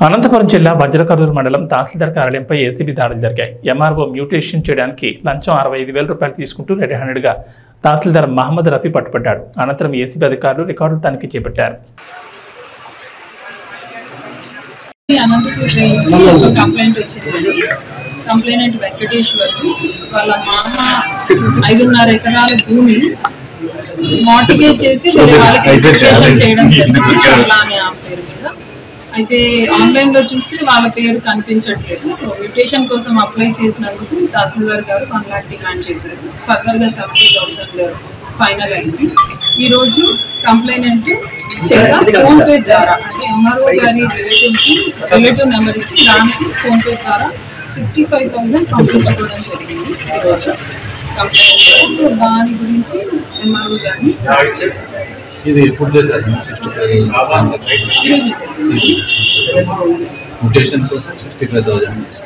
అనంతపురం జిల్లా వజ్రకరూరు మండలం తహసీల్దార్ కార్యాలయంపై ఏసీబీ దాడులు జరిగాయి. ఎంఆర్ఓ మ్యూటేషన్ చేయడానికి లంచం 65,000 రూపాయలు తీసుకుంటూ రెడ్ హ్యాండెడ్గా తహసీల్దార్ మహమ్మద్ రఫీ పట్టుబడ్డాడు. అనంతరం ఏసీబీ అధికారులు రికార్డులు తనిఖీ చేపట్టారు. కంప్లైనెంట్ వెంకటేశ్వర్లు వాళ్ళ మామ 5.5 ఎకరాల భూమిని మార్టిగేజ్ చేసి వేరే వాళ్ళకి రిజిస్ట్రేషన్ చేయడం జరిగింది. అలా అని ఆ పేరు మీద అయితే ఆన్లైన్ లో చూస్తే వాళ్ళ పేరు కనిపించట్లేదు. సో మ్యూటేషన్ కోసం అప్లై చేసినందుకు తహసీల్దార్ గారు 1 lakh డిమాండ్ చేశారు. ఫర్దర్ గా 70,000 ఫైనల్ అయింది. ఈ రోజు కంప్లైనెంట్ ఫోన్ పే ద్వారా అంటే ఎంఆర్ఓ గారి రిలేటివ్ నెంబర్ ఇచ్చి దానికి ఫోన్ పే ద్వారా 65,000 పంపించుకోవడం జరిగింది. ఈరోజు కంప్లైంట్ దాని గురించి ఎంఆర్ఓ గారిని చేశారు. ఇది ఎప్పుడు చేశారు? 65,000 మ్యూటేషన్ కోసం 65,000